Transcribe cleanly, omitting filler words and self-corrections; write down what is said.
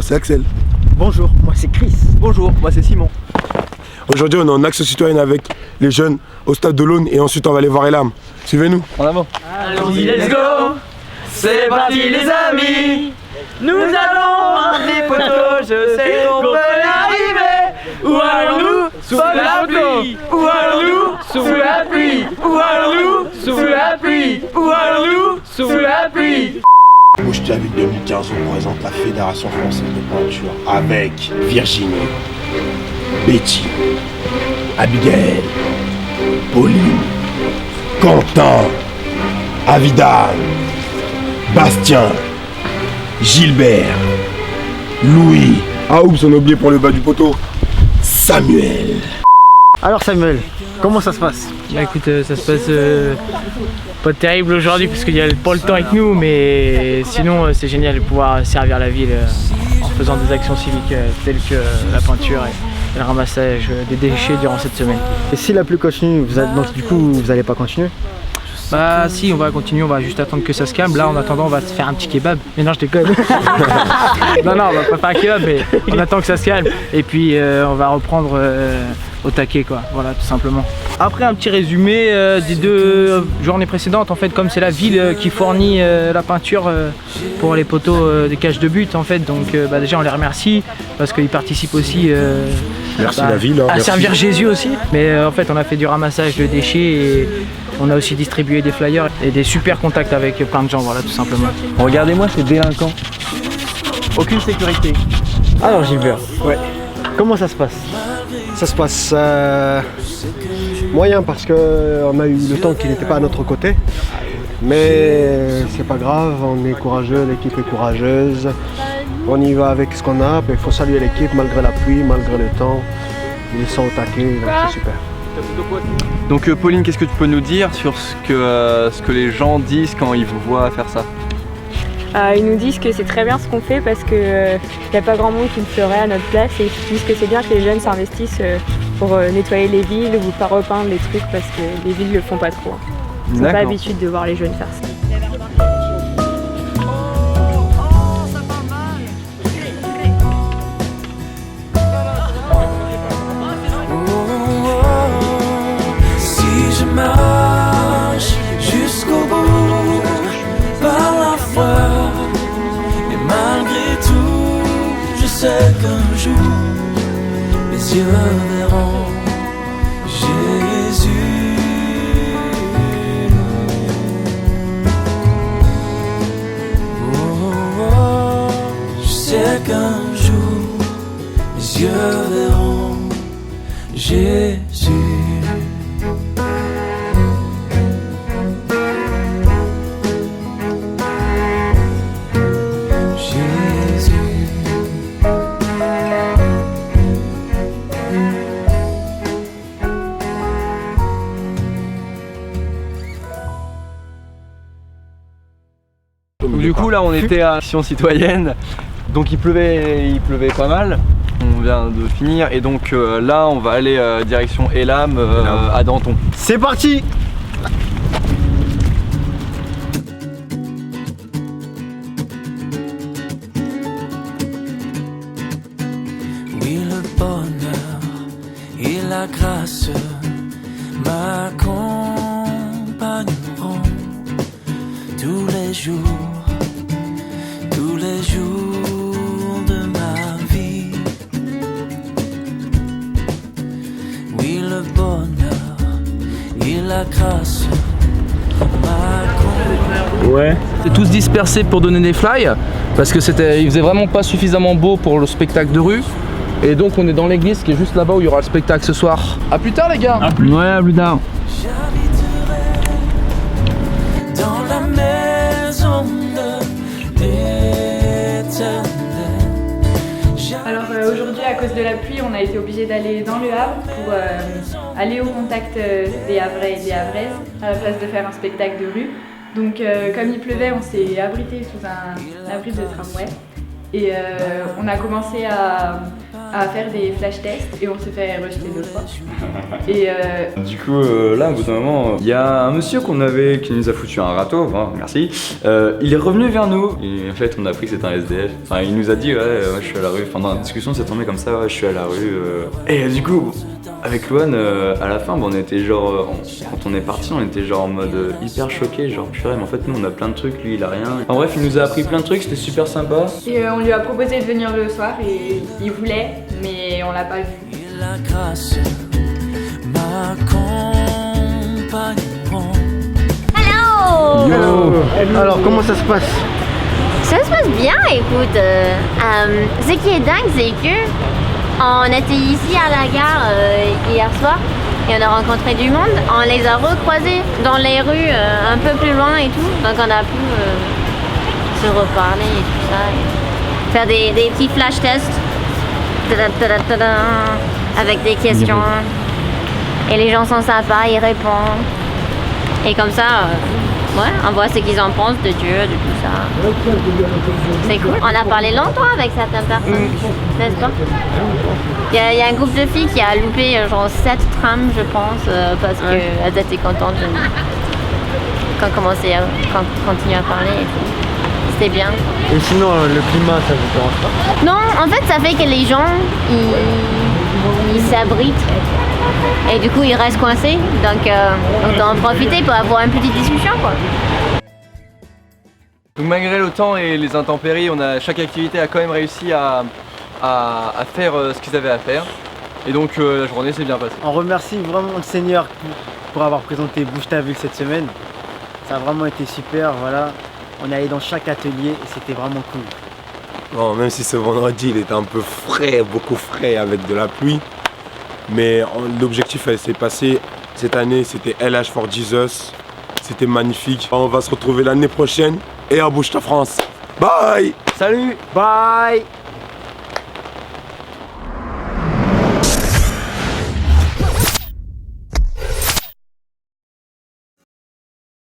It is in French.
c'est Axel. Bonjour, moi c'est Chris. Bonjour, moi c'est Simon. Aujourd'hui, on est en action citoyenne avec les jeunes au stade de l'Aune et ensuite on va aller voir Elam. Suivez-nous. En avant. Allons-y, let's go. C'est parti les amis. Nous allons des poteaux, je sais qu'on peut y arriver. Où allons-nous? Sous la pluie. Où allons-nous? Sous la pluie. Où allons-nous? Sous la pluie. Où allons-nous? Sous la pluie. Mouche David 2015 représente la Fédération Française de Peinture avec Virginie, Betty, Abigail, Pauline, Quentin, Avidan, Bastien, Gilbert, Louis. Ah oups, on a oublié pour le bas du poteau, Samuel. Alors Samuel, comment ça se passe? Bah écoute, ça se passe pas terrible aujourd'hui parce qu'il n'y a pas le temps avec nous, mais sinon c'est génial de pouvoir servir la ville en faisant des actions civiques telles que la peinture et le ramassage des déchets durant cette semaine. Et si la pluie continue, donc du coup vous allez pas continuer? Bah si, on va continuer, on va juste attendre que ça se calme. Là en attendant on va se faire un petit kebab. Mais non, je déconne. non, on va pas faire un kebab, mais on attend que ça se calme. Et puis on va reprendre au taquet quoi, voilà tout simplement. Après un petit résumé des 2 journées précédentes, en fait comme c'est la ville qui fournit la peinture pour les poteaux des cages de but en fait, donc déjà on les remercie parce qu'ils participent aussi Merci la ville. à Merci. servir Jésus aussi. Mais en fait on a fait du ramassage de déchets et on a aussi distribué des flyers et des super contacts avec plein de gens, voilà tout simplement. Regardez-moi ces délinquants. Aucune sécurité. Alors Gilbert, ouais. Comment ça se passe? Ça se passe moyen parce qu'on a eu le temps qui n'était pas à notre côté. Mais c'est pas grave, on est courageux, l'équipe est courageuse. On y va avec ce qu'on a, il faut saluer l'équipe malgré la pluie, malgré le temps. Ils sont au taquet, donc c'est super. Donc Pauline, qu'est-ce que tu peux nous dire sur ce que les gens disent quand ils vous voient faire ça? Ils nous disent que c'est très bien ce qu'on fait parce qu'il n'y a pas grand monde qui le ferait à notre place et ils disent que c'est bien que les jeunes s'investissent pour nettoyer les villes ou pas repeindre les trucs parce que les villes ne le font pas trop. Ils n'ont pas l'habitude de voir les jeunes faire ça. Si je marche jusqu'au bout par la foi, et malgré tout, je sais qu'un jour mes yeux verront Jésus. Je sais qu'un jour mes yeux verront Jésus. Donc, du coup là on était à Action Citoyenne, donc il pleuvait pas mal, on vient de finir et donc là on va aller direction Elam à Danton. C'est parti! Oui, le bonheur et la grâce m'accompagneront tous les jours de ma vie. Oui, le bonheur et la grâce m'accompagneront. Ouais. On s'est tous dispersés pour donner des fly parce que il faisait vraiment pas suffisamment beau pour le spectacle de rue. Et donc on est dans l'église qui est juste là-bas où il y aura le spectacle ce soir. A plus tard les gars. Ouais, à plus tard. Dans la maison de l'Éternel. Alors aujourd'hui à cause de la pluie on a été obligé d'aller dans le Havre pour aller au contact des Havrais et des Havraises à la place de faire un spectacle de rue. Donc comme il pleuvait on s'est abrité sous un abri de tramway et on a commencé à à faire des flash tests et on s'est fait rejeter 2 fois. Et Du coup, là, au bout d'un moment, il y a un monsieur qui nous a foutu un râteau, hein, merci. Il est revenu vers nous et en fait, on a appris que c'était un SDF. Enfin, il nous a dit, ouais, je suis à la rue. Enfin, dans la discussion, c'est tombé comme ça, ouais, je suis à la rue. Et du coup, avec Luan, à la fin, on était genre, quand on est parti, on était genre en mode hyper choqué, genre purée, mais en fait, nous, on a plein de trucs, lui, il a rien. En bref, il nous a appris plein de trucs, c'était super sympa. Et on lui a proposé de venir le soir et il voulait, mais on l'a pas vu. La grâce, ma compagnon. Hello. Alors comment ça se passe? Ça se passe bien, écoute. Ce qui est dingue, c'est que on était ici à la gare hier soir et on a rencontré du monde. On les a recroisés dans les rues un peu plus loin et tout. Donc on a pu se reparler et tout ça. Et faire des petits flash tests avec des questions. Et les gens sont sympas, ils répondent. Et comme ça, ouais, on voit ce qu'ils en pensent de Dieu, de tout ça. C'est cool. On a parlé longtemps avec certaines personnes, n'est-ce pas? Il y a un groupe de filles qui a loupé genre 7 trams, je pense, parce qu'elles étaient contentes quand on continuait à parler et tout. C'était bien. Et sinon, le climat, ça vous dérange pas? Non, en fait, ça fait que les gens, ils s'abritent. Et du coup, ils restent coincés. Donc, on doit en profiter pour avoir une petite discussion, quoi. Donc malgré le temps et les intempéries, chaque activité a quand même réussi à faire ce qu'ils avaient à faire. Et donc la journée s'est bien passée. On remercie vraiment le Seigneur pour avoir présenté Bouge ta ville cette semaine. Ça a vraiment été super, voilà. On est allé dans chaque atelier et c'était vraiment cool. Bon, même si ce vendredi il était un peu frais, beaucoup frais avec de la pluie, mais l'objectif s'est passé cette année, c'était LH for Jesus, c'était magnifique. On va se retrouver l'année prochaine et à Bouge ta France. Bye! Salut! Bye!